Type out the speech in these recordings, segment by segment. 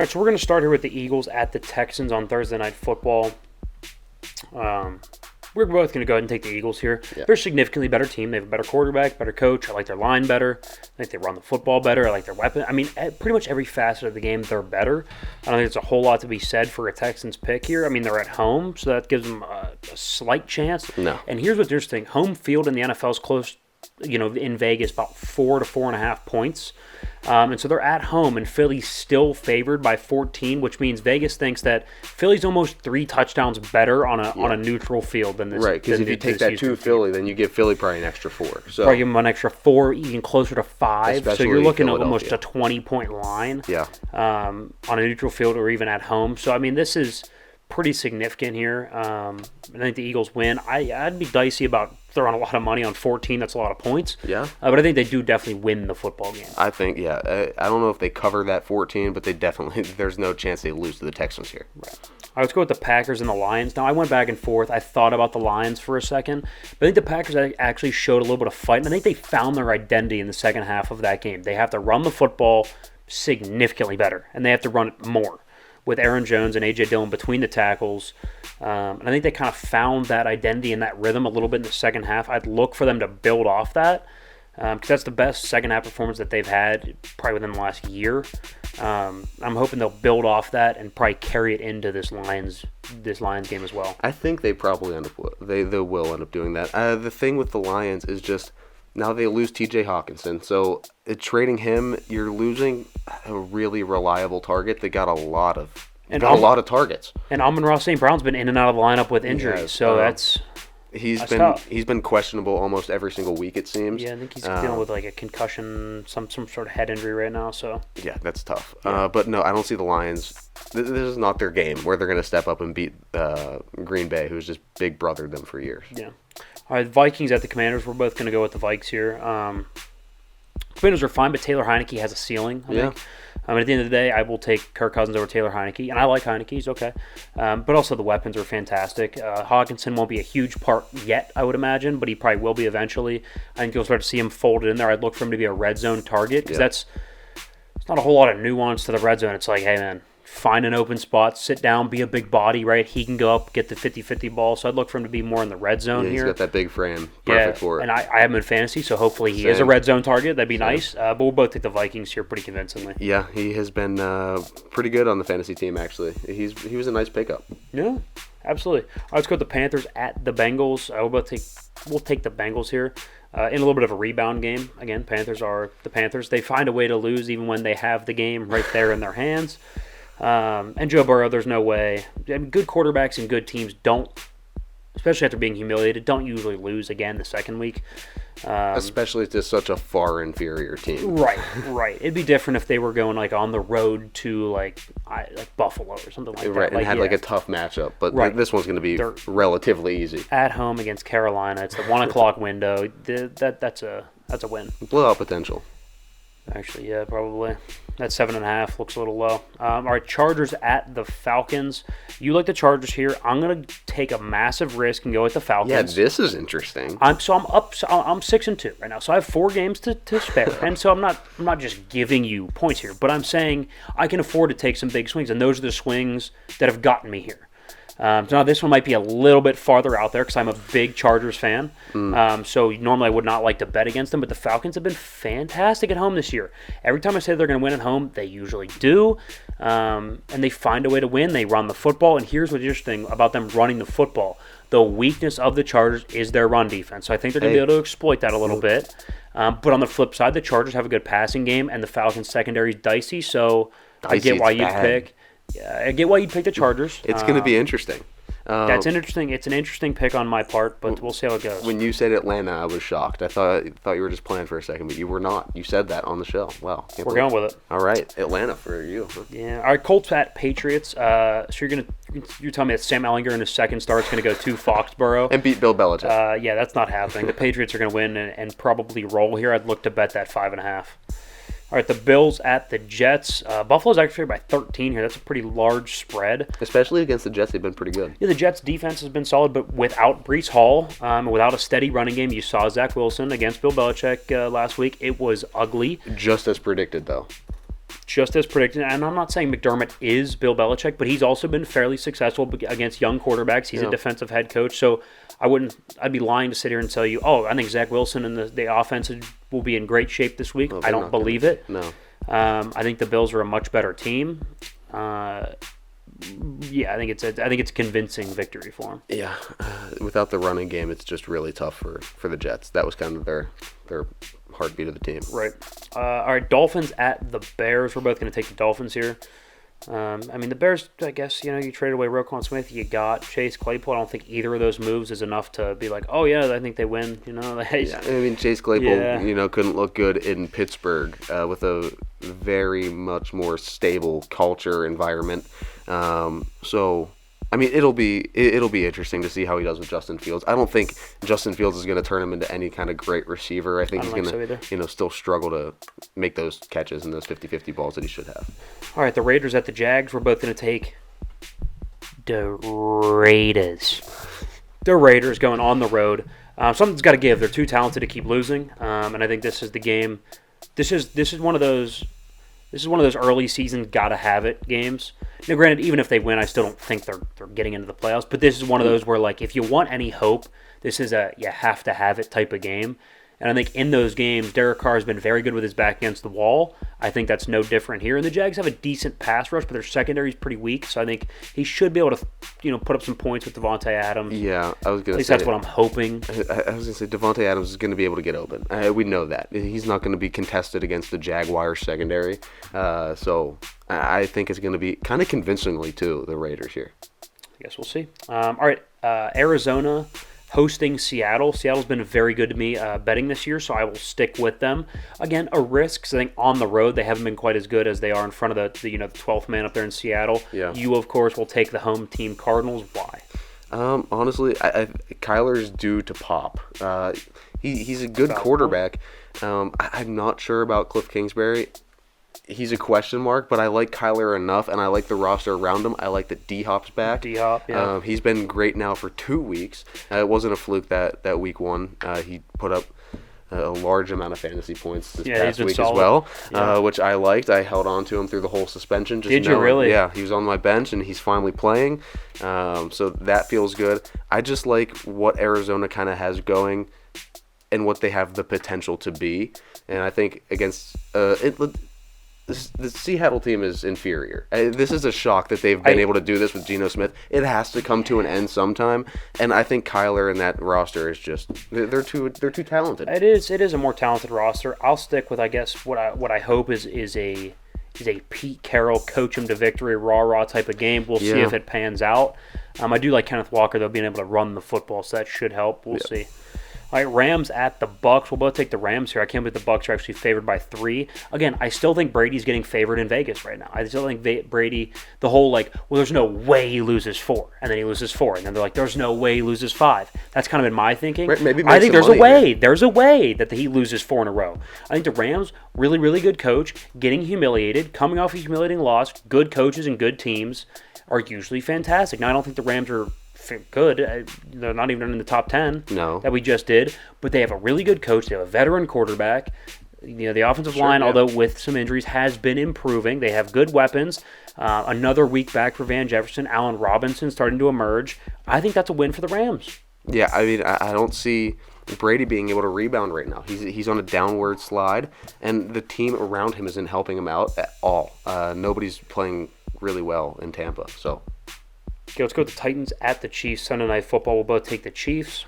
All right, so we're going to start here with the Eagles at the Texans on Thursday Night Football. We're both going to go ahead and take the Eagles here. Yeah. They're a significantly better team. They have a better quarterback, better coach. I like their line better. I think they run the football better. I like their weapon. I mean, pretty much every facet of the game, they're better. I don't think there's a whole lot to be said for a Texans pick here. I mean, they're at home, so that gives them a slight chance. No. And here's what's interesting. Home field in the NFL is close, in Vegas, about 4 to 4.5 points. And so they're at home, and Philly's still favored by 14, which means Vegas thinks that Philly's almost 3 touchdowns better on a neutral field than this. Right, because if you take that to Philly, then you give Philly probably an extra 4. So probably give them an extra 4, even closer to 5. Especially so you're looking at almost Philadelphia. a 20-point line. Yeah. On a neutral field or even at home. So I mean, this is pretty significant here. I think the Eagles win. I'd be dicey about throwing a lot of money on 14. That's a lot of points. Yeah. But I think they do definitely win the football game. I think, yeah. I don't know if they cover that 14, but they definitely, there's no chance they lose to the Texans here. Right. All right, let's go with the Packers and the Lions. Now, I went back and forth. I thought about the Lions for a second. But I think the Packers actually showed a little bit of fight. And I think they found their identity in the second half of that game. They have to run the football significantly better. And they have to run it more, with Aaron Jones and A.J. Dillon between the tackles. And I think they kind of found that identity and that rhythm a little bit in the second half. I'd look for them to build off that, because that's the best second half performance that they've had probably within the last year. I'm hoping they'll build off that and probably carry it into this Lions game as well. I think they probably they will end up doing that. The thing with the Lions is just now they lose T.J. Hawkinson, so trading him, you're losing a really reliable target that got a lot of targets. And Amon-Ra St. Brown's been in and out of the lineup with injuries, so that's tough. He's been questionable almost every single week, it seems. Yeah, I think he's dealing with like a concussion, some sort of head injury right now. So yeah, that's tough. Yeah. But no, I don't see the Lions. This is not their game where they're going to step up and beat Green Bay, who's just big brothered them for years. Yeah. All right, Vikings at the Commanders. We're both going to go with the Vikes here. Commanders are fine, but Taylor Heineke has a ceiling, I think. At the end of the day, I will take Kirk Cousins over Taylor Heineke, and I like Heineke. He's okay. But also the weapons are fantastic. Hawkinson won't be a huge part yet, I would imagine, but he probably will be eventually. I think you'll start to see him folded in there. I'd look for him to be a red zone target, because it's not a whole lot of nuance to the red zone. It's like, hey, man, find an open spot, sit down, be a big body, right? He can go up, get the 50-50 ball. So I'd look for him to be more in the red zone here. He's got that big frame. Perfect for it. And I have him in fantasy, so hopefully he is a red zone target. That'd be nice. But we'll both take the Vikings here pretty convincingly. Yeah, he has been pretty good on the fantasy team, actually. He was a nice pickup. Yeah, absolutely. All right, let's go with the Panthers at the Bengals. We'll take the Bengals here. In a little bit of a rebound game. Again, Panthers are the Panthers. They find a way to lose even when they have the game right there in their hands. And Joe Burrow, there's no way. I mean, good quarterbacks and good teams don't, especially after being humiliated, don't usually lose again the second week. Especially to such a far inferior team. Right. It'd be different if they were going like on the road to like Buffalo or something like that. Right, and had like a tough matchup. But this one's going to be relatively easy. At home against Carolina, it's the 1 o'clock window. That's a win. Blowout potential. Actually, yeah, probably. That 7.5 looks a little low. All right, Chargers at the Falcons. You like the Chargers here. I'm gonna take a massive risk and go with the Falcons. Yeah, this is interesting. I'm 6-2 right now, so I have 4 games to spare, and so I'm not just giving you points here, but I'm saying I can afford to take some big swings, and those are the swings that have gotten me here. So now this one might be a little bit farther out there because I'm a big Chargers fan. So normally I would not like to bet against them, but the Falcons have been fantastic at home this year. Every time I say they're going to win at home, they usually do. And they find a way to win. They run the football. And here's what's interesting about them running the football. The weakness of the Chargers is their run defense. So I think they're going to be able to exploit that a little bit. But on the flip side, the Chargers have a good passing game, and the Falcons secondary is dicey. So I get why you'd pick. Yeah, I get why you'd pick the Chargers. It's going to be interesting. That's interesting. It's an interesting pick on my part, but we'll see how it goes. When you said Atlanta, I was shocked. I thought you were just playing for a second, but you were not. You said that on the show. Wow. We're going with it. All right, Atlanta for you. Huh? Yeah. All right, Colts at Patriots. So you're telling me that Sam Ehlinger in his second start is going to go to Foxborough and beat Bill Belichick. Yeah, that's not happening. The Patriots are going to win and probably roll here. I'd look to bet that 5.5. All right, the Bills at the Jets. Buffalo's actually by 13 here. That's a pretty large spread. Especially against the Jets, they've been pretty good. Yeah, the Jets' defense has been solid, but without Breece Hall, without a steady running game, you saw Zach Wilson against Bill Belichick last week. It was ugly. Just as predicted, though. just as predicted, and I'm not saying McDermott is Bill Belichick, but he's also been fairly successful against young quarterbacks. He's a defensive head coach, so I'd be lying to sit here and tell you, I think Zach Wilson and the offense will be in great shape this week. I don't believe it. No. I think the Bills are a much better team. I think it's a convincing victory for them. Yeah, without the running game, it's just really tough for the Jets. That was kind of their heartbeat of the team. Right. All right, Dolphins at the Bears. We're both going to take the Dolphins here. The Bears, I guess, you traded away Roquan Smith. You got Chase Claypool. I don't think either of those moves is enough to be like, oh, yeah, I think they win. Chase Claypool, couldn't look good in Pittsburgh with a very much more stable culture environment. It'll be interesting to see how he does with Justin Fields. I don't think Justin Fields is going to turn him into any kind of great receiver. I think he's going to still struggle to make those catches and those 50-50 balls that he should have. All right, the Raiders at the Jags. We're both going to take the Raiders. The Raiders going on the road. Something's got to give. They're too talented to keep losing, and I think this is the game. This is one of those. This is one of those early season gotta have it games. Now, granted, even if they win, I still don't think they're getting into the playoffs. But this is one of those where, like, if you want any hope, this is a you have to have it type of game. And I think in those games, Derek Carr has been very good with his back against the wall. I think that's no different here. And the Jags have a decent pass rush, but their secondary is pretty weak. So I think he should be able to, put up some points with Devontae Adams. Yeah, I was going to say. At least that's what I'm hoping. I was going to say Devontae Adams is going to be able to get open. We know that. He's not going to be contested against the Jaguars secondary. So I think it's going to be kind of convincingly, too, the Raiders here. I guess we'll see. All right, Arizona hosting Seattle. Seattle's been very good to me betting this year, so I will stick with them. Again, a risk, because I think on the road they haven't been quite as good as they are in front of the 12th man up there in Seattle. Yeah. You, of course, will take the home team Cardinals. Why? Honestly, Kyler's due to pop. He's a good quarterback. I'm not sure about Cliff Kingsbury. He's a question mark, but I like Kyler enough, and I like the roster around him. I like that D-Hop's back. D-Hop, yeah. He's been great now for 2 weeks. It wasn't a fluke that week one. He put up a large amount of fantasy points this past week solid. As well, which I liked. I held on to him through the whole suspension. Did you really? Yeah, he was on my bench, and he's finally playing. So that feels good. I just like what Arizona kind of has going and what they have the potential to be. And I think against the Seattle team is inferior. This is a shock that they've been able to do this with Geno Smith. It has to come to an end sometime, and I think Kyler and that roster is just they're too talented. It is a more talented roster. I'll stick with, I guess, what I hope is a Pete Carroll coach him to victory, rah type of game. We'll see if it pans out. I do like Kenneth Walker though, being able to run the football, so that should help. We'll see. All right, Rams at the Bucs. We'll both take the Rams here. I can't believe the Bucs are actually favored by 3. Again, I still think Brady's getting favored in Vegas right now. I still think Brady, the whole there's no way he loses 4, and then he loses 4, and then they're like, there's no way he loses 5. That's kind of been my thinking. Maybe I think there's a way. There's a way that he loses 4 in a row. I think the Rams, really, really good coach, getting humiliated, coming off a humiliating loss. Good coaches and good teams are usually fantastic. Now, I don't think the Rams are good. They're not even in the top 10 that we just did, but they have a really good coach. They have a veteran quarterback. The offensive line, although with some injuries, has been improving. They have good weapons. Another week back for Van Jefferson. Allen Robinson starting to emerge. I think that's a win for the Rams. Yeah, I don't see Brady being able to rebound right now. He's on a downward slide, and the team around him isn't helping him out at all. Nobody's playing really well in Tampa, so... Okay, let's go with the Titans at the Chiefs. Sunday Night Football. We'll both take the Chiefs.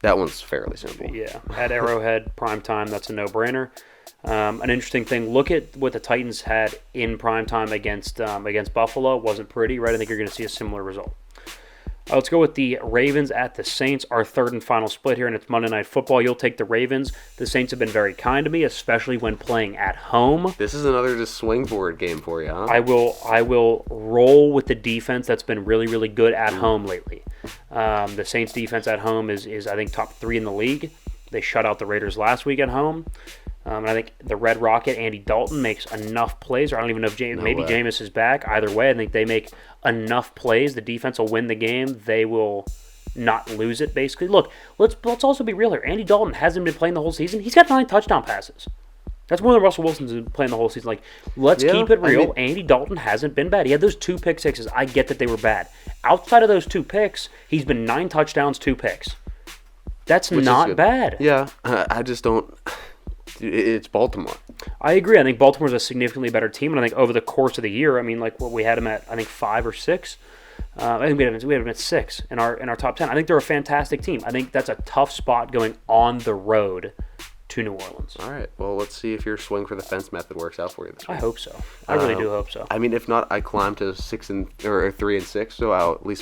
That one's fairly simple. Yeah, at Arrowhead, primetime, that's a no-brainer. An interesting thing, look at what the Titans had in primetime against Buffalo. It wasn't pretty, right? I think you're going to see a similar result. Let's go with the Ravens at the Saints, our third and final split here, and it's Monday Night Football. You'll take the Ravens. The Saints have been very kind to me, especially when playing at home. This is another just swing board game for you, huh? I will roll with the defense that's been really, really good at home lately. The Saints defense at home is I think, top 3 in the league. They shut out the Raiders last week at home. And I think the Red Rocket, Andy Dalton, makes enough plays. Or I don't even know if Jameis is back. Either way, I think they make enough plays. The defense will win the game. They will not lose it, basically. Look, let's also be real here. Andy Dalton hasn't been playing the whole season. He's got 9 touchdown passes. That's more than Russell Wilson's been playing the whole season. Like, let's keep it real. Andy Dalton hasn't been bad. He had those 2 pick sixes. I get that they were bad. Outside of those 2 picks, he's been 9 touchdowns, 2 picks. That's not bad. Yeah, I just don't. It's Baltimore. I agree. I think Baltimore's a significantly better team, and I think over the course of the year, I mean, like what we had them at, I think 5 or 6. I think we had them at 6 in our top 10. I think they're a fantastic team. I think that's a tough spot going on the road to New Orleans. All right. Well, let's see if your swing for the fence method works out for you this week. I hope so. I really do hope so. I mean, if not, I climb to 3 and 6, so I'll at least